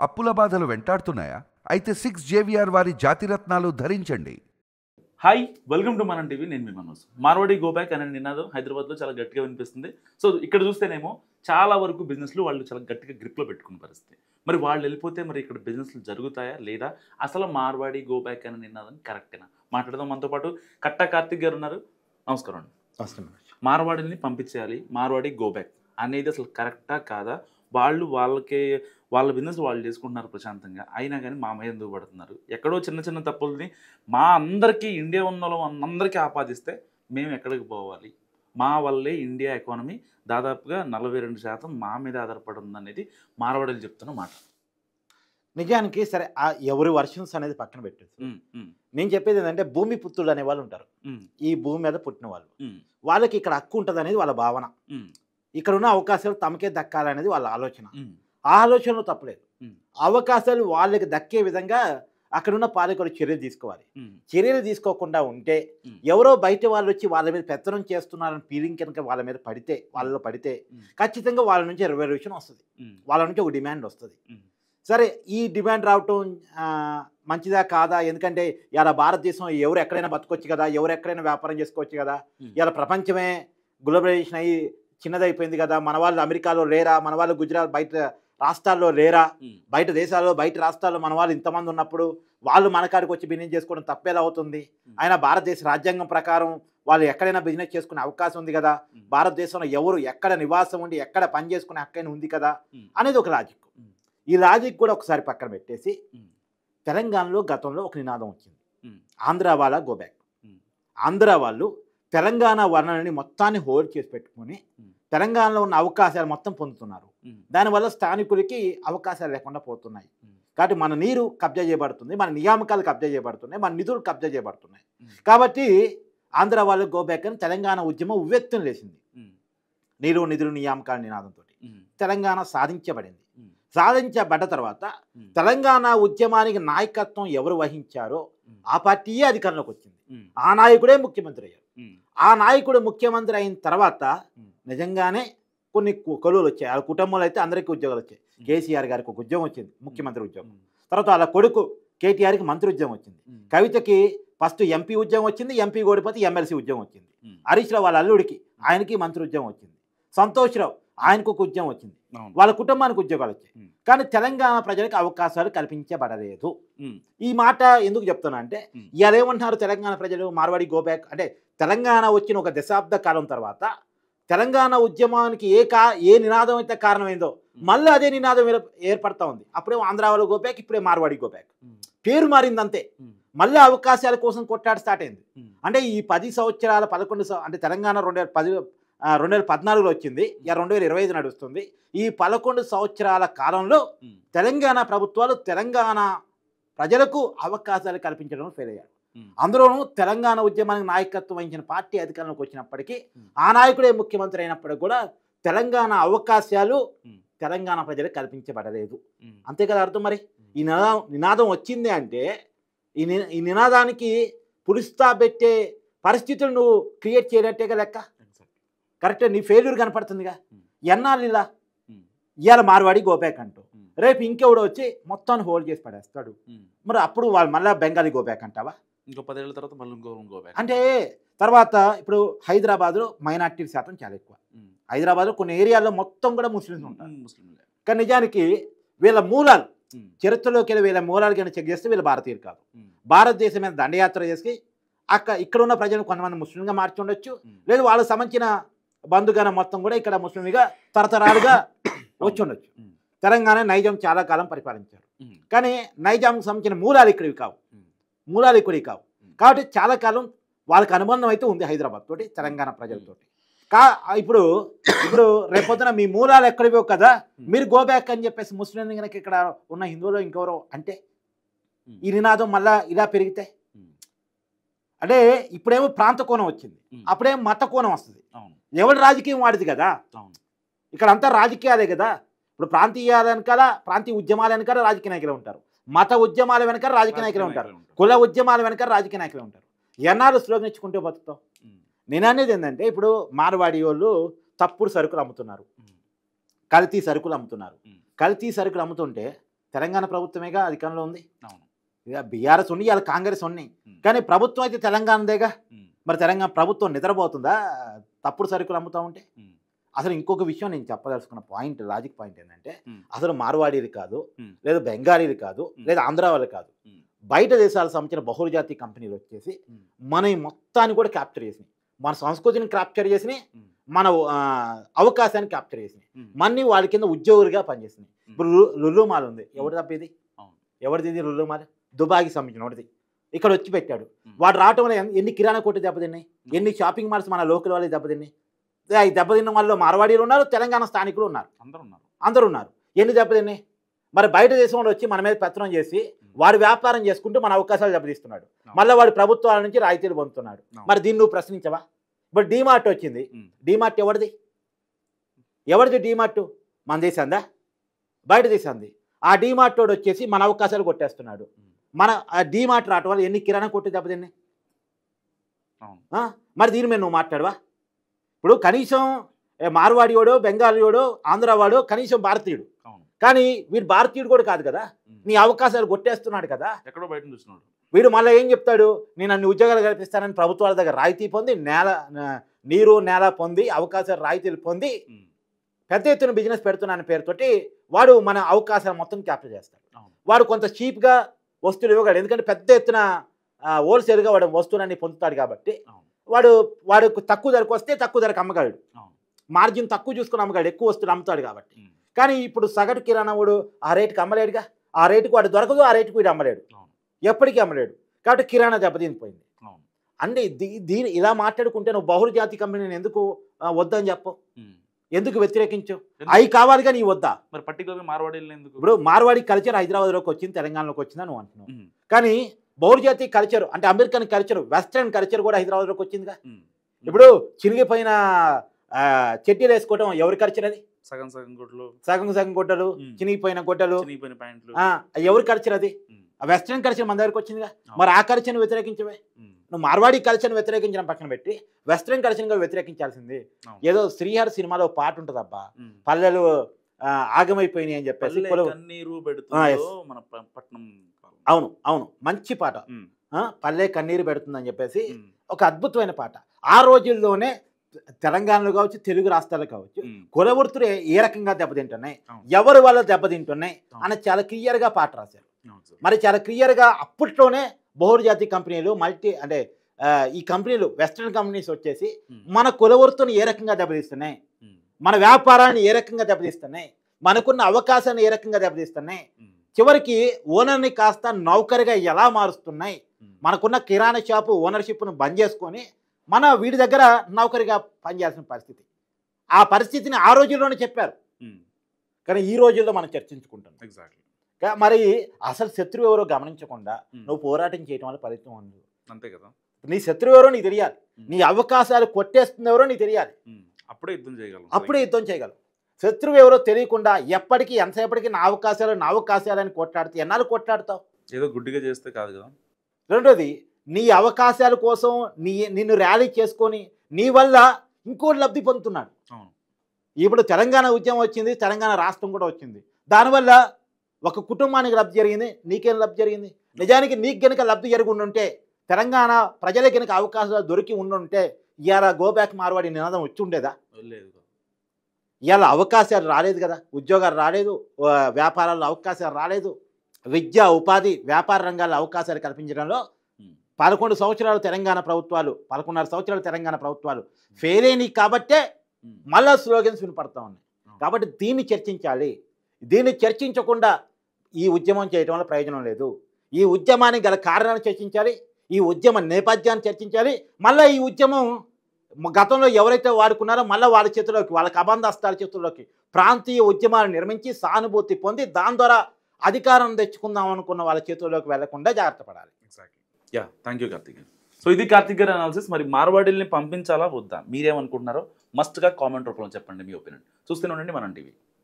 అప్పుల బాధలు వెంటాడుతున్నాయా? అయితే 6 జేవిఆర్ వారి జాతిరత్నాలు ధరించండి. హాయ్, వెల్కమ్ టు మనం టీవీ. నేను మీ మనోజ్. మార్వాడి గో బ్యాక్ అనే నినాదం హైదరాబాద్లో చాలా గట్టిగా వినిపిస్తుంది. సో ఇక్కడ చూస్తేనేమో చాలా వరకు బిజినెస్లు వాళ్ళు చాలా గట్టిగా గ్రిప్లో పెట్టుకున్న పరిస్థితి. మరి వాళ్ళు వెళ్ళిపోతే మరి ఇక్కడ బిజినెస్లు జరుగుతాయా లేదా? అసలు మార్వాడి గో బ్యాక్ అనే నినాదం కరెక్టేనా? మాట్లాడదాం. మనతో పాటు కట్టా కార్తిక్ గారు ఉన్నారు. నమస్కారం అండి. నమస్తే. మార్వాడిని పంపించేయాలి, మార్వాడి గో బ్యాక్ అనేది అసలు కరెక్టా కాదా? వాళ్ళ బిజినెస్ వాళ్ళు చేసుకుంటున్నారు ప్రశాంతంగా, అయినా కానీ మా మీద ఎందుకు పడుతున్నారు? ఎక్కడో చిన్న చిన్న తప్పుల్ని మా అందరికీ, ఇండియా ఉన్న అందరికీ ఆపాదిస్తే మేము ఎక్కడికి పోవాలి? మా వల్లే ఇండియా ఎకానమీ దాదాపుగా 42% మా మీద ఆధారపడి ఉందనేది మార్వాడీలు చెప్తున్న మాట. నిజానికి సరే ఎవరి వర్షన్స్ అనేది పక్కన పెట్టేసి నేను చెప్పేది ఏంటంటే భూమి పుత్రులు అనే వాళ్ళు ఉంటారు. ఈ భూమి మీద పుట్టిన వాళ్ళు, వాళ్ళకి ఇక్కడ హక్కు ఉంటుంది అనేది వాళ్ళ భావన. ఇక్కడ ఉన్న అవకాశాలు తమకే దక్కాలనేది వాళ్ళ ఆలోచన. ఆ ఆలోచనలో తప్పలేదు. అవకాశాలు వాళ్ళకి దక్కే విధంగా అక్కడున్న పాలకులు చర్యలు తీసుకోవాలి. చర్యలు తీసుకోకుండా ఉంటే ఎవరో బయట వాళ్ళు వచ్చి వాళ్ళ మీద పెత్తనం చేస్తున్నారని ఫీలింగ్ కనుక వాళ్ళలో పడితే ఖచ్చితంగా వాళ్ళ నుంచి రిజర్వేషన్ వస్తుంది, వాళ్ళ నుంచి ఒక డిమాండ్ వస్తుంది. సరే, ఈ డిమాండ్ రావటం మంచిదా కాదా? ఎందుకంటే ఇలా భారతదేశం ఎవరు ఎక్కడైనా బతకొచ్చు కదా, ఎవరు ఎక్కడైనా వ్యాపారం చేసుకోవచ్చు కదా, ఇలా ప్రపంచమే గ్లోబలైజేషన్ అయ్యి చిన్నదైపోయింది కదా, మన వాళ్ళు అమెరికాలో లేరా, మన వాళ్ళు గుజరాత్ బయట రాష్ట్రాల్లో లేరా, బయట దేశాల్లో బయట రాష్ట్రాల్లో మన వాళ్ళు ఇంతమంది ఉన్నప్పుడు వాళ్ళు మన కాడికి వచ్చి బిజినెస్ చేసుకోవడం తప్పేలా అవుతుంది? అయినా భారతదేశ రాజ్యాంగం ప్రకారం వాళ్ళు ఎక్కడైనా బిజినెస్ చేసుకునే అవకాశం ఉంది కదా, భారతదేశంలో ఎవరు ఎక్కడ నివాసం ఉండి ఎక్కడ పని చేసుకునే హక్కైనా ఉంది కదా అనేది ఒక లాజిక్. ఈ లాజిక్ కూడా ఒకసారి పక్కన పెట్టేసి తెలంగాణలో గతంలో ఒక నినాదం వచ్చింది, ఆంధ్ర వాళ్ళ గో బ్యాక్. ఆంధ్ర వాళ్ళు తెలంగాణ వర్ణాలని మొత్తాన్ని హోల్డ్ చేసి పెట్టుకొని తెలంగాణలో ఉన్న అవకాశాలు మొత్తం పొందుతున్నారు. దానివల్ల స్థానికులకి అవకాశాలు లేకుండా పోతున్నాయి. కాబట్టి మన నీరు కబ్జా చేయబడుతుంది, మన నియామకాలు కబ్జా చేయబడుతున్నాయి, మన నిధులు కబ్జా చేయబడుతున్నాయి. కాబట్టి ఆంధ్ర వాళ్ళు గో బ్యాక్ అని తెలంగాణ ఉద్యమం ఉవ్వెత్తున లేచింది. నీరు నిధులు నియామకాల నినాదంతో తెలంగాణ సాధించబడింది. సాధించబడ్డ తర్వాత తెలంగాణ ఉద్యమానికి నాయకత్వం ఎవరు వహించారో ఆ పార్టీయే అధికారంలోకి వచ్చింది. ఆ నాయకుడే ముఖ్యమంత్రి అయ్యారు. ఆ నాయకుడు ముఖ్యమంత్రి అయిన తర్వాత నిజంగానే కొన్ని కొలువులు వచ్చాయి. ఆ కుటుంబంలో అయితే అందరికీ ఉద్యోగాలు వచ్చాయి. కేసీఆర్ గారికి ఒక ఉద్యోగం వచ్చింది, ముఖ్యమంత్రి ఉద్యోగం. తర్వాత వాళ్ళ కొడుకు కేటీఆర్కి మంత్రి ఉద్యోగం వచ్చింది. కవితకి ఫస్ట్ ఎంపీ ఉద్యోగం వచ్చింది, ఎంపీ ఓడిపోతే ఎమ్మెల్సీ ఉద్యోగం వచ్చింది. హరీష్ రావు వాళ్ళ అల్లుడికి ఆయనకి మంత్రి ఉద్యోగం వచ్చింది. సంతోష్ రావు ఆయనకు ఒక ఉద్యోగం వచ్చింది. వాళ్ళ కుటుంబానికి ఉద్యోగాలు వచ్చాయి. కానీ తెలంగాణ ప్రజలకు అవకాశాలు కల్పించబడలేదు. ఈ మాట ఎందుకు చెప్తున్నా అంటే, ఇవాళ ఏమంటున్నారు తెలంగాణ ప్రజలు మార్వాడి గో బ్యాక్ అంటే, తెలంగాణ వచ్చిన ఒక దశాబ్ద కాలం తర్వాత తెలంగాణ ఉద్యమానికి ఏ నినాదం అయితే కారణమైందో మళ్ళీ అదే నినాదం ఏర్పడతా ఉంది. అప్పుడే ఆంధ్ర వాళ్ళు గో బ్యాక్, ఇప్పుడే మార్వాడి గో బ్యాక్. పేరు మారింది అంతే. మళ్ళీ అవకాశాల కోసం కొట్టాడు స్టార్ట్ అయింది. అంటే ఈ 10 సంవత్సరాల 11 అంటే తెలంగాణ 2014లో వచ్చింది, 2025 నడుస్తుంది. ఈ 11 సంవత్సరాల కాలంలో తెలంగాణ ప్రభుత్వాలు తెలంగాణ ప్రజలకు అవకాశాలు కల్పించడంలో ఫెయిల్ అయ్యారు. అందులోనూ తెలంగాణ ఉద్యమానికి నాయకత్వం వహించిన పార్టీ అధికారంలోకి వచ్చినప్పటికీ, ఆ నాయకుడే ముఖ్యమంత్రి అయినప్పటికీ కూడా తెలంగాణ అవకాశాలు తెలంగాణ ప్రజలకు కల్పించబడలేదు. అంతే కదా అర్థం. మరి ఈ నినాదం వచ్చింది అంటే ఈ నినాదానికి పులిస్తా పెట్టే పరిస్థితులు నువ్వు క్రియేట్ చేయనట్టేగా లెక్క. కరెక్టే, నీ ఫెయిల్యూర్ కనపడుతుందిగా. ఎన్నాళ్ళు ఇలా ఇవాళ మార్వాడి గోబ్యాక్ అంటూ రేపు ఇంకెవడో వచ్చి మొత్తాన్ని హోల్డ్ చేసి పడేస్తాడు. మరి అప్పుడు వాళ్ళు మళ్ళీ బెంగాలీ గోబ్యాక్ అంటావా? ఇంకో 10 ఏళ్ళ తర్వాత మళ్ళీ గోబ్యాక్ అంటే తర్వాత ఇప్పుడు హైదరాబాద్లో మైనార్టీ శాతం చాలా ఎక్కువ. హైదరాబాద్లో కొన్ని ఏరియాల్లో మొత్తం కూడా ముస్లింలు ఉంటారు. కానీ నిజానికి వీళ్ళ మూలాలు చరిత్రలోకి వెళ్ళి వీళ్ళ మూలాలు కానీ చెక్ చేస్తే వీళ్ళ భారతీయులు కాదు. భారతదేశం మీద దండయాత్ర చేసి ఇక్కడ ఉన్న ప్రజలు కొంతమంది ముస్లింగా మార్చి ఉండొచ్చు, లేదు వాళ్ళకి సంబంధించిన బంధుగణం మొత్తం కూడా ఇక్కడ ముస్లింగా తరతరాలుగా వచ్చి ఉండొచ్చు. తెలంగాణ నైజాం చాలా కాలం పరిపాలించారు. కానీ నైజాంకి సంబంధించిన మూలాలు ఇక్కడివి కావు, కాబట్టి చాలా కాలం వాళ్ళకి అనుబంధం అయితే ఉంది హైదరాబాద్ తోటి, తెలంగాణ ప్రజలతోటి. ఇప్పుడు రేపొద్దున మీ మూలాలు ఎక్కడివో కదా, మీరు గో బ్యాక్ అని చెప్పేసి ముస్లిం కనుక ఇక్కడ ఉన్న హిందువులు ఇంకెవరో అంటే ఈ నినాదం మళ్ళా ఇలా పెరిగితే అంటే ఇప్పుడేమో ప్రాంత కోణం వచ్చింది, అప్పుడేమో మత కోణం వస్తుంది. ఎవరి రాజకీయం వాడిది కదా, ఇక్కడ అంతా రాజకీయాలే కదా. ఇప్పుడు ప్రాంతీయ ఉద్యమాల వెనకాల రాజకీయ నాయకులు ఉంటారు, మత ఉద్యమాల వెనకాల రాజకీయ నాయకులు ఉంటారు, కుల ఉద్యమాల వెనకాల రాజకీయ నాయకులు ఉంటారు. ఎన్నాళ్ళు స్లోగన్ ఇచ్చుకుంటే బతుకుతాం? నేను అనేది ఏంటంటే, ఇప్పుడు మార్వాడి వాళ్ళు తప్పుడు సరుకులు అమ్ముతున్నారు, కల్తీ సరుకులు అమ్ముతున్నారు. కల్తీ సరుకులు అమ్ముతుంటే తెలంగాణ ప్రభుత్వమేగా అధికారంలో ఉంది. అవును. ఇక బీఆర్ఎస్ ఉన్నాయి, ఇవాళ కాంగ్రెస్ ఉన్నాయి, కానీ ప్రభుత్వం అయితే తెలంగాణదేగా. మరి తెలంగాణ ప్రభుత్వం నిద్రపోతుందా తప్పుడు సరుకులు అమ్ముతూ ఉంటే? అసలు ఇంకొక విషయం నేను చెప్పదలుచుకున్న పాయింట్, లాజిక్ పాయింట్ ఏంటంటే, అసలు మార్వాడీలు కాదు, లేదా బెంగాలీలు కాదు, లేదా ఆంధ్ర వాళ్ళు కాదు, బయట దేశాలకు సంబంధించిన బహుళజాతి కంపెనీలు వచ్చేసి మన మొత్తాన్ని కూడా క్యాప్చర్ చేసినాయి, మన సంస్కృతిని క్యాప్చర్ చేసినాయి, మన అవకాశాన్ని క్యాప్చర్ చేసినాయి, మన్ని వాళ్ళ కింద ఉద్యోగులుగా పనిచేసినాయి. ఇప్పుడు లుల్లు మాల్ ఉంది, ఎవరు తప్ప ఇది? ఎవరిది ఇది? లుల్లు మాల్ దుబాయ్కి సంబంధించిన వాడిది. ఇక్కడ వచ్చి పెట్టాడు, వాడు రావటం వల్ల ఎన్ని కిరాణా కొట్టు దెబ్బతిన్నాయి, ఎన్ని షాపింగ్ మాల్స్ మన లోకల్ వాళ్ళకి దెబ్బతిన్నాయి. ఈ దెబ్బతిన్న వాళ్ళు మార్వాడీలు ఉన్నారు, తెలంగాణ స్థానికులు ఉన్నారు, అందరూ ఉన్నారు. ఎన్ని దెబ్బతిన్నాయి? మరి బయట దేశంలో వచ్చి మన మీద పెత్తనం చేసి వాడు వ్యాపారం చేసుకుంటూ మన అవకాశాలు దెబ్బతీస్తున్నాడు, మళ్ళీ వాడు ప్రభుత్వాల నుంచి రాయితీలు పొందుతున్నాడు. మరి దీన్ని నువ్వు ప్రశ్నించవా? ఇప్పుడు డీమార్ట్ వచ్చింది, డీమార్ట్ ఎవరిది? డీమార్ట్ మన దేశందా, బయట దేశంది. ఆ డీమార్ట్ వాడు వచ్చేసి మన అవకాశాలు కొట్టేస్తున్నాడు. మన డీమార్ట్ రావటం వల్ల ఎన్ని కిరాణా కొట్టి దెబ్బతిన్నాయి. మరి దీని మీద నువ్వు మాట్లాడవా? ఇప్పుడు కనీసం మార్వాడివాడో, బెంగాలీవాడో, ఆంధ్రావాడో కనీసం భారతీయుడు, కానీ వీడు భారతీయుడు కూడా కాదు కదా, నీ అవకాశాలు కొట్టేస్తున్నాడు కదా, ఎక్కడో బయట చూస్తున్నాడు. వీడు మళ్ళీ ఏం చెప్తాడు, నేను అన్ని ఉద్యోగాలు కల్పిస్తానని ప్రభుత్వాల దగ్గర రాయితీ పొంది, నీరు నేల పొంది, అవకాశాలు రాయితీలు పొంది పెద్ద ఎత్తున బిజినెస్ పెడుతున్నాను పేరుతోటి వాడు మన అవకాశాలు మొత్తం క్యాప్చర్ చేస్తాడు. వాడు కొంత చీప్గా వస్తువులు ఇవ్వగలడు, ఎందుకంటే పెద్ద ఎత్తున హోల్సేల్గా వాడు వస్తువులన్నీ పొందుతాడు కాబట్టి వాడు తక్కువ ధరకు వస్తే తక్కువ ధరకు అమ్మగలడు, మార్జిన్ తక్కువ చూసుకుని అమ్మగలడు, ఎక్కువ వస్తువులు అమ్ముతాడు కాబట్టి. కానీ ఇప్పుడు సగటు కిరాణా వాడు ఆ రేటుకి అమ్మలేడుగా, ఆ రేటుకు వాడు దొరకదు, ఆ రేటుకు వీడు అమ్మలేడు, ఎప్పటికీ అమ్మలేడు. కాబట్టి కిరాణా దెబ్బతినిపోయింది. అంటే దీని ఇలా మాట్లాడుకుంటే నువ్వు బహుళజాతి కంపెనీని ఎందుకు వద్దని చెప్పు, ఎందుకు వ్యతిరేకించు? అవి కావాలి కానీ వద్దా? మరి పర్టికులర్గా మార్వాడీలు ఎందుకు? ఇప్పుడు మార్వాడి కల్చర్ హైదరాబాద్లోకి వచ్చింది, తెలంగాణలోకి వచ్చిందా నువ్వు అంటున్నావు, కానీ బహుళజాతి కల్చర్ అంటే అమెరికన్ కల్చర్, వెస్ట్రన్ కల్చర్ కూడా హైదరాబాద్లోకి వచ్చిందిగా. ఇప్పుడు చినిగిపోయిన చెట్టీలు వేసుకోవడం ఎవరి కల్చర్? అది సగం గుడ్డలు, చినిగిపోయిన గుడ్డలు, ఎవరి కల్చర్? అది వెస్ట్రన్ కల్చర్ మన దగ్గరకు వచ్చిందిగా. మరి ఆ కల్చర్ని వ్యతిరేకించవే. నువ్వు మార్వాడి కల్చర్ని వ్యతిరేకించడం పక్కన పెట్టి వెస్ట్రన్ కల్చర్ని కూడా వ్యతిరేకించాల్సింది. ఏదో శ్రీహరి సినిమాలో పాట ఉంటుంది అబ్బా, పల్లెలు ఆగమైపోయినాయి అని చెప్పేసి, అవును అవును మంచి పాట, పల్లె కన్నీరు పెడుతుందని చెప్పేసి ఒక అద్భుతమైన పాట. ఆ రోజుల్లోనే తెలంగాణలో కావచ్చు, తెలుగు రాష్ట్రాలు కావచ్చు, కుల వృత్తులు ఏ రకంగా దెబ్బతింటున్నాయి, ఎవరి వల్ల దెబ్బతింటున్నాయి అని చాలా క్లియర్గా పాట రాశారు. మరి చాలా క్లియర్గా అప్పట్లోనే బహుళజాతి కంపెనీలు ఈ కంపెనీలు వెస్ట్రన్ కంపెనీస్ వచ్చేసి మన కుల వృత్తుని ఏ రకంగా దెబ్బతీస్తున్నాయి, మన వ్యాపారాన్ని ఏ రకంగా దెబ్బతీస్తున్నాయి, మనకున్న అవకాశాన్ని ఏ రకంగా దెబ్బతీస్తున్నాయి, చివరికి ఓనర్ని కాస్త నౌకరిగా ఎలా మారుస్తున్నాయి, మనకున్న కిరాణా షాపు ఓనర్షిప్ను బంద్ చేసుకొని మన వీడి దగ్గర నౌకరిగా పనిచేయాల్సిన పరిస్థితి. ఆ పరిస్థితిని ఆ రోజుల్లోనే చెప్పారు, కానీ ఈ రోజుల్లో మనం చర్చించుకుంటాం. మరి అసలు శత్రువు ఎవరో గమనించకుండా నువ్వు పోరాటం చేయడం వల్ల ఫలితం ఉంది. అంతే కదా. నీ శత్రువు ఎవరో నీకు తెలియాలి, నీ అవకాశాలు కొట్టేస్తుంది ఎవరో నీకు తెలియాలి, అప్పుడే యుద్ధం చేయగలవు. శత్రువు ఎవరో తెలియకుండా ఎప్పటికీ ఎంతసేపటికి నా అవకాశాలని కొట్లాడితే ఎన్నాళ్ళు కొట్లాడతావు? ఏదో గుడ్డిగా చేస్తే కాదు కదా. రెండోది, నీ అవకాశాల కోసం నిన్ను ర్యాలీ చేసుకొని నీ వల్ల ఇంకోటి లబ్ధి పొందుతున్నాడు. ఇప్పుడు తెలంగాణ ఉద్యమం వచ్చింది, తెలంగాణ రాష్ట్రం కూడా వచ్చింది, దానివల్ల ఒక కుటుంబానికి లబ్ధి జరిగింది, నీకేం లబ్ధి జరిగింది? నిజానికి నీకు గనుక లబ్ధి జరిగి ఉండుంటే, తెలంగాణ ప్రజలకి కనుక అవకాశాలు దొరికి ఉండుంటే ఇవాళ గోబ్యాక్ మార్వాడి నినాదం వచ్చి ఉండేదా? ఇవాళ అవకాశాలు రాలేదు కదా, ఉద్యోగాలు రాలేదు, వ్యాపారాల్లో అవకాశాలు రాలేదు, విద్య ఉపాధి వ్యాపార రంగాల్లో అవకాశాలు కల్పించడంలో 11 సంవత్సరాలు తెలంగాణ ప్రభుత్వాలు, 11.5 సంవత్సరాలు తెలంగాణ ప్రభుత్వాలు ఫెయిల్ అయినాయి. కాబట్టే మళ్ళా స్లోగన్స్ వినపడతా ఉన్నాయి. కాబట్టి దీన్ని చర్చించాలి. దీన్ని చర్చించకుండా ఈ ఉద్యమం చేయడం వల్ల ప్రయోజనం లేదు. ఈ ఉద్యమానికి గల కారణాన్ని చర్చించాలి, ఈ ఉద్యమ నేపథ్యాన్ని చర్చించాలి. మళ్ళీ ఈ ఉద్యమం గతంలో ఎవరైతే వాడుకున్నారో మళ్ళీ వాళ్ళ చేతుల్లోకి, వాళ్ళ కబంధస్తాల చేతుల్లోకి ప్రాంతీయ ఉద్యమాలు నిర్మించి సానుభూతి పొంది దాని ద్వారా అధికారం తెచ్చుకుందాం అనుకున్న వాళ్ళ చేతుల్లోకి వెళ్లకుండా జాగ్రత్త పడాలి. Thank you Karthik. సో ఇది కార్తిక్ గారి అనాలిసిస్. మరి మార్వాడీల్ని పంపించాలా వద్దా, మీరేమనుకుంటున్నారో మస్ట్గా కామెంట్ రూపంలో చెప్పండి మీ ఒపీనియన్. చూస్తూనే ఉండండి మనం టీవీ.